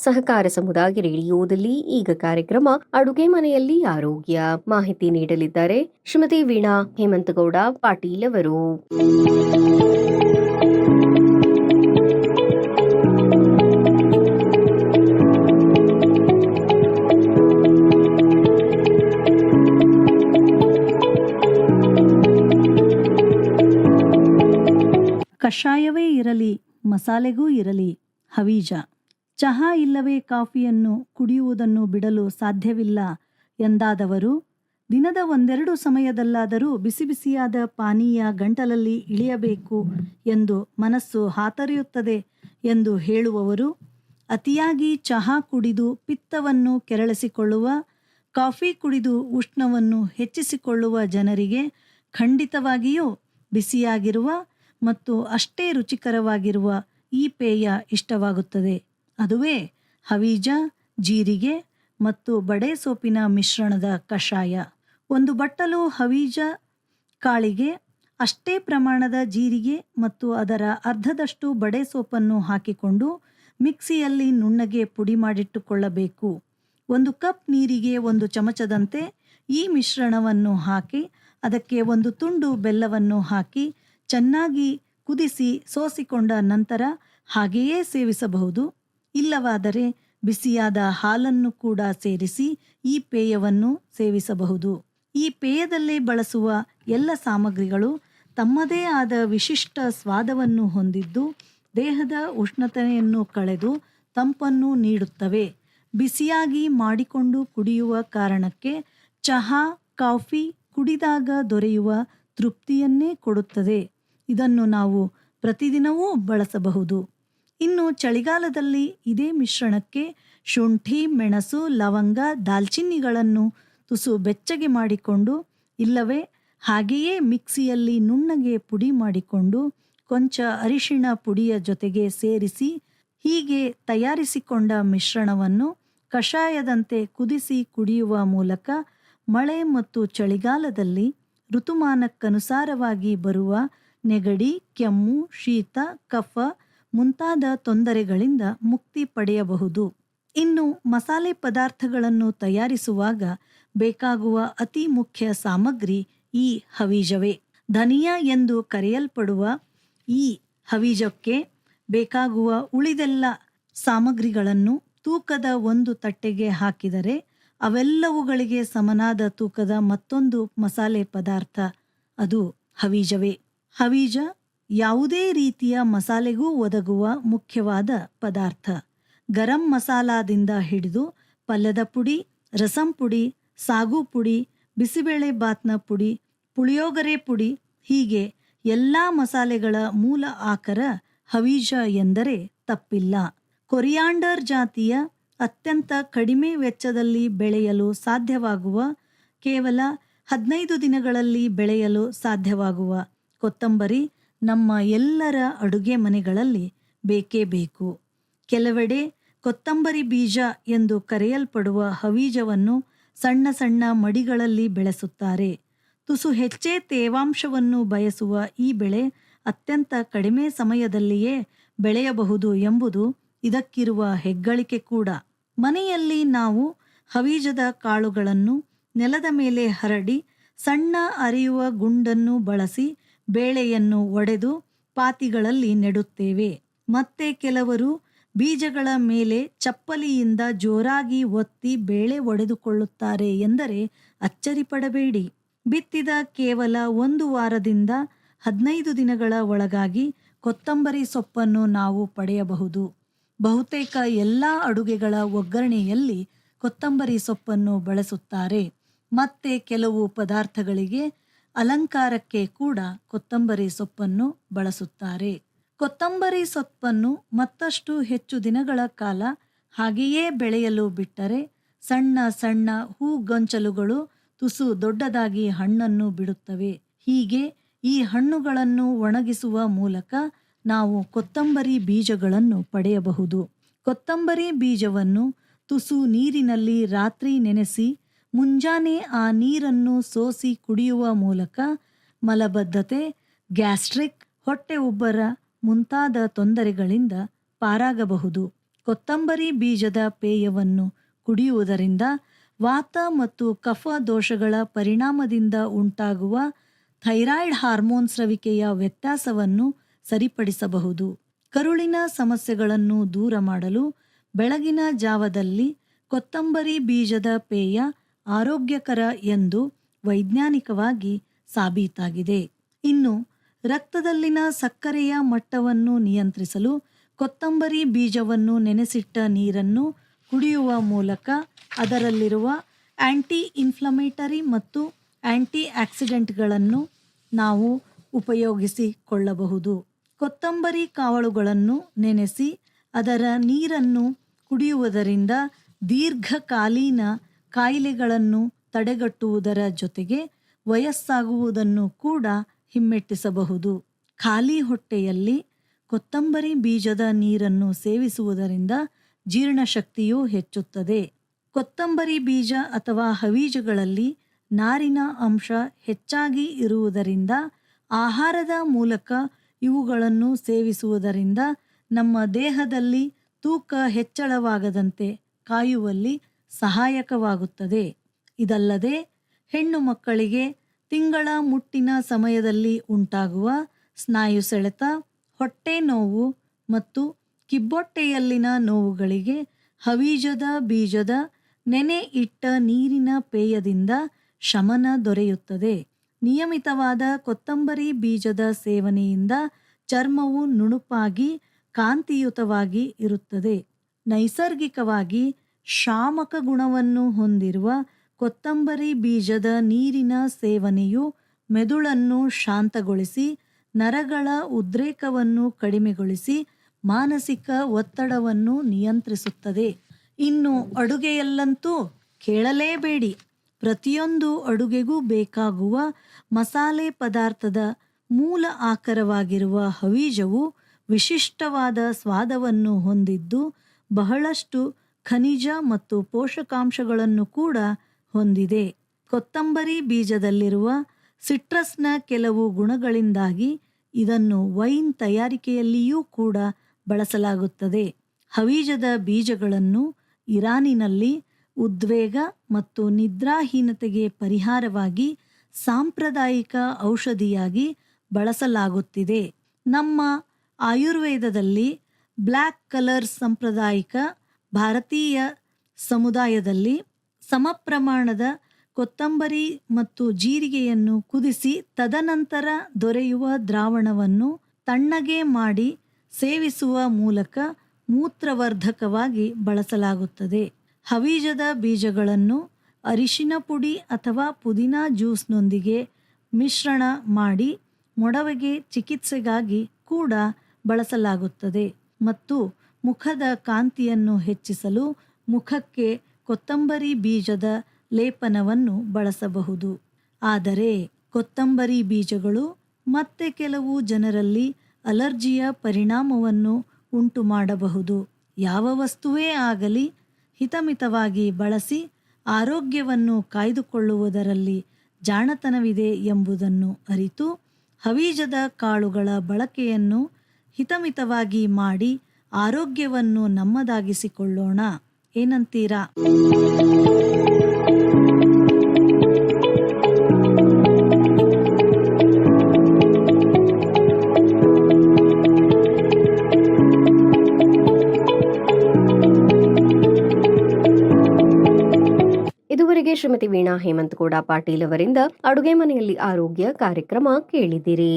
ಸಹಕಾರ ಸಮುದಾಯ ರೇಡಿಯೋದಲ್ಲಿ ಈಗ ಕಾರ್ಯಕ್ರಮ ಅಡುಗೆ ಮನೆಯಲ್ಲಿ ಆರೋಗ್ಯ ಮಾಹಿತಿ ನೀಡಲಿದ್ದಾರೆ ಶ್ರೀಮತಿ ವೀಣಾ ಹೇಮಂತಗೌಡ ಪಾಟೀಲ್ ಅವರು. ಕಷಾಯವೇ ಇರಲಿ, ಮಸಾಲೆಗೂ ಇರಲಿ ಹವೀಜ. ಚಹಾ ಇಲ್ಲವೇ ಕಾಫಿಯನ್ನು ಕುಡಿಯುವುದನ್ನು ಬಿಡಲು ಸಾಧ್ಯವಿಲ್ಲ ಎಂದಾದವರು ದಿನದ ಒಂದೆರಡು ಸಮಯದಲ್ಲಾದರೂ ಬಿಸಿ ಬಿಸಿಯಾದ ಪಾನೀಯ ಗಂಟಲಲ್ಲಿ ಇಳಿಯಬೇಕು ಎಂದು ಮನಸ್ಸು ಹಾತೊರೆಯುತ್ತದೆ ಎಂದು ಹೇಳುವವರು, ಅತಿಯಾಗಿ ಚಹಾ ಕುಡಿದು ಪಿತ್ತವನ್ನು ಕೆರಳಿಸಿಕೊಳ್ಳುವ, ಕಾಫಿ ಕುಡಿದು ಉಷ್ಣವನ್ನು ಹೆಚ್ಚಿಸಿಕೊಳ್ಳುವ ಜನರಿಗೆ ಖಂಡಿತವಾಗಿಯೂ ಬಿಸಿಯಾಗಿರುವ ಮತ್ತು ಅಷ್ಟೇ ರುಚಿಕರವಾಗಿರುವ ಈ ಪೇಯ ಇಷ್ಟವಾಗುತ್ತದೆ. ಅದುವೇ ಹವೀಜ, ಜೀರಿಗೆ ಮತ್ತು ಬಡೆ ಸೋಪಿನ ಮಿಶ್ರಣದ ಕಷಾಯ. ಒಂದು ಬಟ್ಟಲು ಹವೀಜ ಕಾಳಿಗೆ ಅಷ್ಟೇ ಪ್ರಮಾಣದ ಜೀರಿಗೆ ಮತ್ತು ಅದರ ಅರ್ಧದಷ್ಟು ಬಡೆ ಸೋಪನ್ನು ಹಾಕಿಕೊಂಡು ಮಿಕ್ಸಿಯಲ್ಲಿ ನುಣ್ಣಗೆ ಪುಡಿ ಮಾಡಿಟ್ಟುಕೊಳ್ಳಬೇಕು. 1 ಕಪ್ ನೀರಿಗೆ 1 ಚಮಚದಂತೆ ಈ ಮಿಶ್ರಣವನ್ನು ಹಾಕಿ ಅದಕ್ಕೆ 1 ತುಂಡು ಬೆಲ್ಲವನ್ನು ಹಾಕಿ ಚೆನ್ನಾಗಿ ಕುದಿಸಿ ಸೋಸಿಕೊಂಡ ನಂತರ ಹಾಗೆಯೇ ಸೇವಿಸಬಹುದು. ಇಲ್ಲವಾದರೆ ಬಿಸಿಯಾದ ಹಾಲನ್ನು ಕೂಡ ಸೇರಿಸಿ ಈ ಪೇಯವನ್ನು ಸೇವಿಸಬಹುದು. ಈ ಪೇಯದಲ್ಲಿ ಬಳಸುವ ಎಲ್ಲ ಸಾಮಗ್ರಿಗಳು ತಮ್ಮದೇ ಆದ ವಿಶಿಷ್ಟ ಸ್ವಾದವನ್ನು ಹೊಂದಿದ್ದು ದೇಹದ ಉಷ್ಣತೆಯನ್ನು ಕಳೆದು ತಂಪನ್ನು ನೀಡುತ್ತವೆ. ಬಿಸಿಯಾಗಿ ಮಾಡಿಕೊಂಡು ಕುಡಿಯುವ ಕಾರಣಕ್ಕೆ ಚಹಾ, ಕಾಫಿ ಕುಡಿದಾಗ ದೊರೆಯುವ ತೃಪ್ತಿಯನ್ನೇ ಕೊಡುತ್ತದೆ. ಇದನ್ನು ನಾವು ಪ್ರತಿದಿನವೂ ಬಳಸಬಹುದು. ಇನ್ನು ಚಳಿಗಾಲದಲ್ಲಿ ಇದೇ ಮಿಶ್ರಣಕ್ಕೆ ಶುಂಠಿ, ಮೆಣಸು, ಲವಂಗ, ದಾಲ್ಚಿನ್ನಿಗಳನ್ನು ತುಸು ಬೆಚ್ಚಗೆ ಮಾಡಿಕೊಂಡು ಇಲ್ಲವೇ ಹಾಗೆಯೇ ಮಿಕ್ಸಿಯಲ್ಲಿ ನುಣ್ಣಗೆ ಪುಡಿ ಮಾಡಿಕೊಂಡು ಕೊಂಚ ಅರಿಶಿಣ ಪುಡಿಯ ಜೊತೆಗೆ ಸೇರಿಸಿ ಹೀಗೆ ತಯಾರಿಸಿಕೊಂಡ ಮಿಶ್ರಣವನ್ನು ಕಷಾಯದಂತೆ ಕುದಿಸಿ ಕುಡಿಯುವ ಮೂಲಕ ಮಳೆ ಮತ್ತು ಚಳಿಗಾಲದಲ್ಲಿ ಋತುಮಾನಕ್ಕನುಸಾರವಾಗಿ ಬರುವ ನೆಗಡಿ, ಕೆಮ್ಮು, ಶೀತ, ಕಫ ಮುಂತಾದ ತೊಂದರೆಗಳಿಂದ ಮುಕ್ತಿ ಪಡೆಯಬಹುದು. ಇನ್ನು ಮಸಾಲೆ ಪದಾರ್ಥಗಳನ್ನು ತಯಾರಿಸುವಾಗ ಬೇಕಾಗುವ ಅತಿ ಮುಖ್ಯ ಸಾಮಗ್ರಿ ಈ ಹವೀಜವೇ. ಧನಿಯಾ ಎಂದು ಕರೆಯಲ್ಪಡುವ ಈ ಹವೀಜಕ್ಕೆ ಬೇಕಾಗುವ ಉಳಿದೆಲ್ಲ ಸಾಮಗ್ರಿಗಳನ್ನು ತೂಕದ ಒಂದು ತಟ್ಟೆಗೆ ಹಾಕಿದರೆ ಅವೆಲ್ಲವುಗಳಿಗೆ ಸಮನಾದ ತೂಕದ ಮತ್ತೊಂದು ಮಸಾಲೆ ಪದಾರ್ಥ ಅದು ಹವೀಜವೇ. ಹವೀಜ ಯಾವುದೇ ರೀತಿಯ ಮಸಾಲೆಗೂ ಒದಗುವ ಮುಖ್ಯವಾದ ಪದಾರ್ಥ. ಗರಂ ಮಸಾಲಾದಿಂದ ಹಿಡಿದು ಪಲ್ಯದ ಪುಡಿ, ರಸಂ ಪುಡಿ, ಸಾಗು ಪುಡಿ, ಬಿಸಿಬೇಳೆ ಬಾತ್ನ ಪುಡಿ, ಪುಳಿಯೋಗರೆ ಪುಡಿ ಹೀಗೆ ಎಲ್ಲ ಮಸಾಲೆಗಳ ಮೂಲ ಆಕರ ಹವೀಜ ಎಂದರೆ ತಪ್ಪಿಲ್ಲ. ಕೊರಿಯಾಂಡರ್ ಜಾತಿಯ ಅತ್ಯಂತ ಕಡಿಮೆ ವೆಚ್ಚದಲ್ಲಿ ಬೆಳೆಯಲು ಸಾಧ್ಯವಾಗುವ, ಕೇವಲ 15 ದಿನಗಳಲ್ಲಿ ಬೆಳೆಯಲು ಸಾಧ್ಯವಾಗುವ ಕೊತ್ತಂಬರಿ ನಮ್ಮ ಎಲ್ಲರ ಅಡುಗೆ ಮನೆಗಳಲ್ಲಿ ಬೇಕೇ ಬೇಕು. ಕೆಲವೆಡೆ ಕೊತ್ತಂಬರಿ ಬೀಜ ಎಂದು ಕರೆಯಲ್ಪಡುವ ಹವೀಜವನ್ನು ಸಣ್ಣ ಸಣ್ಣ ಮಡಿಗಳಲ್ಲಿ ಬೆಳೆಸುತ್ತಾರೆ. ತುಸು ಹೆಚ್ಚೇ ತೇವಾಂಶವನ್ನು ಬಯಸುವ ಈ ಬೆಳೆ ಅತ್ಯಂತ ಕಡಿಮೆ ಸಮಯದಲ್ಲಿಯೇ ಬೆಳೆಯಬಹುದು ಎಂಬುದು ಇದಕ್ಕಿರುವ ಹೆಗ್ಗಳಿಕೆ ಕೂಡ. ಮನೆಯಲ್ಲಿ ನಾವು ಹವೀಜದ ಕಾಳುಗಳನ್ನು ನೆಲದ ಮೇಲೆ ಹರಡಿ ಸಣ್ಣ ಅರಿಯುವ ಗುಂಡನ್ನು ಬಳಸಿ ಬೇಳೆಯನ್ನು ಒಡೆದು ಪಾತಿಗಳಲ್ಲಿ ನೆಡುತ್ತೇವೆ. ಮತ್ತೆ ಕೆಲವರು ಬೀಜಗಳ ಮೇಲೆ ಚಪ್ಪಲಿಯಿಂದ ಜೋರಾಗಿ ಒತ್ತಿ ಬೇಳೆ ಒಡೆದುಕೊಳ್ಳುತ್ತಾರೆ ಎಂದರೆ ಅಚ್ಚರಿಪಡಬೇಡಿ. ಬಿತ್ತಿದ ಕೇವಲ 1 ವಾರದಿಂದ 15 ದಿನಗಳ ಒಳಗಾಗಿ ಕೊತ್ತಂಬರಿ ಸೊಪ್ಪನ್ನು ನಾವು ಪಡೆಯಬಹುದು. ಬಹುತೇಕ ಎಲ್ಲ ಅಡುಗೆಗಳ ಒಗ್ಗರಣೆಯಲ್ಲಿ ಕೊತ್ತಂಬರಿ ಸೊಪ್ಪನ್ನು ಬಳಸುತ್ತಾರೆ. ಮತ್ತೆ ಕೆಲವು ಪದಾರ್ಥಗಳಿಗೆ ಅಲಂಕಾರಕ್ಕೆ ಕೂಡ ಕೊತ್ತಂಬರಿ ಸೊಪ್ಪನ್ನು ಬಳಸುತ್ತಾರೆ. ಕೊತ್ತಂಬರಿ ಸೊಪ್ಪನ್ನು ಮತ್ತಷ್ಟು ಹೆಚ್ಚು ದಿನಗಳ ಕಾಲ ಹಾಗೆಯೇ ಬೆಳೆಯಲು ಬಿಟ್ಟರೆ ಸಣ್ಣ ಸಣ್ಣ ಹೂಗೊಂಚಲುಗಳು ತುಸು ದೊಡ್ಡದಾಗಿ ಹಣ್ಣನ್ನು ಬಿಡುತ್ತವೆ. ಹೀಗೆ ಈ ಹಣ್ಣುಗಳನ್ನು ಒಣಗಿಸುವ ಮೂಲಕ ನಾವು ಕೊತ್ತಂಬರಿ ಬೀಜಗಳನ್ನು ಪಡೆಯಬಹುದು. ಕೊತ್ತಂಬರಿ ಬೀಜವನ್ನು ತುಸು ನೀರಿನಲ್ಲಿ ರಾತ್ರಿ ನೆನೆಸಿ ಮುಂಜಾನೆ ಆ ನೀರನ್ನು ಸೋಸಿ ಕುಡಿಯುವ ಮೂಲಕ ಮಲಬದ್ಧತೆ, ಗ್ಯಾಸ್ಟ್ರಿಕ್, ಹೊಟ್ಟೆ ಉಬ್ಬರ ಮುಂತಾದ ತೊಂದರೆಗಳಿಂದ ಪಾರಾಗಬಹುದು. ಕೊತ್ತಂಬರಿ ಬೀಜದ ಪೇಯವನ್ನು ಕುಡಿಯುವುದರಿಂದ ವಾತ ಮತ್ತು ಕಫ ದೋಷಗಳ ಪರಿಣಾಮದಿಂದ ಉಂಟಾಗುವ ಥೈರಾಯ್ಡ್ ಹಾರ್ಮೋನ್ ಸ್ರವಿಕೆಯ ವ್ಯತ್ಯಾಸವನ್ನು ಸರಿಪಡಿಸಬಹುದು. ಕರುಳಿನ ಸಮಸ್ಯೆಗಳನ್ನು ದೂರ ಮಾಡಲು ಬೆಳಗಿನ ಜಾವದಲ್ಲಿ ಕೊತ್ತಂಬರಿ ಬೀಜದ ಪೇಯ ಆರೋಗ್ಯಕರ ಎಂದು ವೈಜ್ಞಾನಿಕವಾಗಿ ಸಾಬೀತಾಗಿದೆ. ಇನ್ನು ರಕ್ತದಲ್ಲಿನ ಸಕ್ಕರೆಯ ಮಟ್ಟವನ್ನು ನಿಯಂತ್ರಿಸಲು ಕೊತ್ತಂಬರಿ ಬೀಜವನ್ನು ನೆನೆಸಿಟ್ಟ ನೀರನ್ನು ಕುಡಿಯುವ ಮೂಲಕ ಅದರಲ್ಲಿರುವ ಆಂಟಿ ಇನ್ಫ್ಲಮೇಟರಿ ಮತ್ತು ಆಂಟಿ ಆಕ್ಸಿಡೆಂಟ್ಗಳನ್ನು ನಾವು ಉಪಯೋಗಿಸಿಕೊಳ್ಳಬಹುದು. ಕೊತ್ತಂಬರಿ ಕಾಳುಗಳನ್ನು ನೆನೆಸಿ ಅದರ ನೀರನ್ನು ಕುಡಿಯುವುದರಿಂದ ದೀರ್ಘಕಾಲೀನ ಕಾಯಿಲೆಗಳನ್ನು ತಡೆಗಟ್ಟುವುದರ ಜೊತೆಗೆ ವಯಸ್ಸಾಗುವುದನ್ನು ಕೂಡ ಹಿಮ್ಮೆಟ್ಟಿಸಬಹುದು. ಖಾಲಿ ಹೊಟ್ಟೆಯಲ್ಲಿ ಕೊತ್ತಂಬರಿ ಬೀಜದ ನೀರನ್ನು ಸೇವಿಸುವುದರಿಂದ ಜೀರ್ಣಶಕ್ತಿಯು ಹೆಚ್ಚುತ್ತದೆ. ಕೊತ್ತಂಬರಿ ಬೀಜ ಅಥವಾ ಹವೀಜಗಳಲ್ಲಿ ನಾರಿನ ಅಂಶ ಹೆಚ್ಚಾಗಿ ಇರುವುದರಿಂದ ಆಹಾರದ ಮೂಲಕ ಇವುಗಳನ್ನು ಸೇವಿಸುವುದರಿಂದ ನಮ್ಮ ದೇಹದಲ್ಲಿ ತೂಕ ಹೆಚ್ಚಳವಾಗದಂತೆ ಕಾಯುವಲ್ಲಿ ಸಹಾಯಕವಾಗುತ್ತದೆ. ಇದಲ್ಲದೆ ಹೆಣ್ಣು ಮಕ್ಕಳಿಗೆ ತಿಂಗಳ ಮುಟ್ಟಿನ ಸಮಯದಲ್ಲಿ ಉಂಟಾಗುವ ಸ್ನಾಯು ಸೆಳೆತ, ಹೊಟ್ಟೆ ನೋವು ಮತ್ತು ಕಿಬ್ಬೊಟ್ಟೆಯಲ್ಲಿನ ನೋವುಗಳಿಗೆ ಹವೀಜದ ಬೀಜದ ನೆನೆ ಇಟ್ಟ ನೀರಿನ ಪೇಯದಿಂದ ಶಮನ ದೊರೆಯುತ್ತದೆ. ನಿಯಮಿತವಾದ ಕೊತ್ತಂಬರಿ ಬೀಜದ ಸೇವನೆಯಿಂದ ಚರ್ಮವು ನುಣುಪಾಗಿ ಕಾಂತಿಯುತವಾಗಿ ಇರುತ್ತದೆ. ನೈಸರ್ಗಿಕವಾಗಿ ಶಾಮಕ ಗುಣವನ್ನು ಹೊಂದಿರುವ ಕೊತ್ತಂಬರಿ ಬೀಜದ ನೀರಿನ ಸೇವನೆಯು ಮೆದುಳನ್ನು ಶಾಂತಗೊಳಿಸಿ ನರಗಳ ಉದ್ರೇಕವನ್ನು ಕಡಿಮೆಗೊಳಿಸಿ ಮಾನಸಿಕ ಒತ್ತಡವನ್ನು ನಿಯಂತ್ರಿಸುತ್ತದೆ. ಇನ್ನು ಅಡುಗೆಯಲ್ಲಂತೂ ಕೇಳಲೇಬೇಡಿ. ಪ್ರತಿಯೊಂದು ಅಡುಗೆಗೂ ಬೇಕಾಗುವ ಮಸಾಲೆ ಪದಾರ್ಥದ ಮೂಲ ಆಕರವಾಗಿರುವ ಹವೀಜವು ವಿಶಿಷ್ಟವಾದ ಸ್ವಾದವನ್ನು ಹೊಂದಿದ್ದು ಬಹಳಷ್ಟು ಖನಿಜ ಮತ್ತು ಪೋಷಕಾಂಶಗಳನ್ನು ಕೂಡ ಹೊಂದಿದೆ. ಕೊತ್ತಂಬರಿ ಬೀಜದಲ್ಲಿರುವ ಸಿಟ್ರಸ್ನ ಕೆಲವು ಗುಣಗಳಿಂದಾಗಿ ಇದನ್ನು ವೈನ್ ತಯಾರಿಕೆಯಲ್ಲಿಯೂ ಕೂಡ ಬಳಸಲಾಗುತ್ತದೆ. ಹವೀಜದ ಬೀಜಗಳನ್ನು ಇರಾನಿನಲ್ಲಿ ಉದ್ವೇಗ ಮತ್ತು ನಿದ್ರಾಹೀನತೆಗೆ ಪರಿಹಾರವಾಗಿ ಸಾಂಪ್ರದಾಯಿಕ ಔಷಧಿಯಾಗಿ ಬಳಸಲಾಗುತ್ತಿದೆ. ನಮ್ಮ ಆಯುರ್ವೇದದಲ್ಲಿ ಬ್ಲ್ಯಾಕ್ ಕಲರ್ ಸಾಂಪ್ರದಾಯಿಕ ಭಾರತೀಯ ಸಮುದಾಯದಲ್ಲಿ ಸಮಪ್ರಮಾಣದ ಕೊತ್ತಂಬರಿ ಮತ್ತು ಜೀರಿಗೆಯನ್ನು ಕುದಿಸಿ ತದನಂತರ ದೊರೆಯುವ ದ್ರಾವಣವನ್ನು ತಣ್ಣಗೆ ಮಾಡಿ ಸೇವಿಸುವ ಮೂಲಕ ಮೂತ್ರವರ್ಧಕವಾಗಿ ಬಳಸಲಾಗುತ್ತದೆ. ಹವೀಜದ ಬೀಜಗಳನ್ನು ಅರಿಶಿನ ಪುಡಿ ಅಥವಾ ಪುದೀನಾ ಜ್ಯೂಸ್ನೊಂದಿಗೆ ಮಿಶ್ರಣ ಮಾಡಿ ಮೊಡವೆಗೆ ಚಿಕಿತ್ಸೆಗಾಗಿ ಕೂಡ ಬಳಸಲಾಗುತ್ತದೆ ಮತ್ತು ಮುಖದ ಕಾಂತಿಯನ್ನು ಹೆಚ್ಚಿಸಲು ಮುಖಕ್ಕೆ ಕೊತ್ತಂಬರಿ ಬೀಜದ ಲೇಪನವನ್ನು ಬಳಸಬಹುದು. ಆದರೆ ಕೊತ್ತಂಬರಿ ಬೀಜಗಳು ಮತ್ತೆ ಕೆಲವು ಜನರಲ್ಲಿ ಅಲರ್ಜಿಯ ಪರಿಣಾಮವನ್ನು ಉಂಟು ಮಾಡಬಹುದು. ಯಾವ ವಸ್ತುವೇ ಆಗಲಿ ಹಿತಮಿತವಾಗಿ ಬಳಸಿ ಆರೋಗ್ಯವನ್ನು ಕಾಯ್ದುಕೊಳ್ಳುವುದರಲ್ಲಿ ಜಾಣತನವಿದೆ ಎಂಬುದನ್ನು ಅರಿತು ಹವೀಜದ ಕಾಳುಗಳ ಬಳಕೆಯನ್ನು ಹಿತಮಿತವಾಗಿ ಮಾಡಿ ಆರೋಗ್ಯವನ್ನು ನಮ್ಮದಾಗಿಸಿಕೊಳ್ಳೋಣ. ಏನಂತೀರಾ? ಇದುವರೆಗೆ ಶ್ರೀಮತಿ ವೀಣಾ ಹೇಮಂತಗೌಡ ಪಾಟೀಲ್ ಅವರಿಂದ ಅಡುಗೆ ಮನೆಯಲ್ಲಿ ಆರೋಗ್ಯ ಕಾರ್ಯಕ್ರಮ ಕೇಳಿದಿರಿ.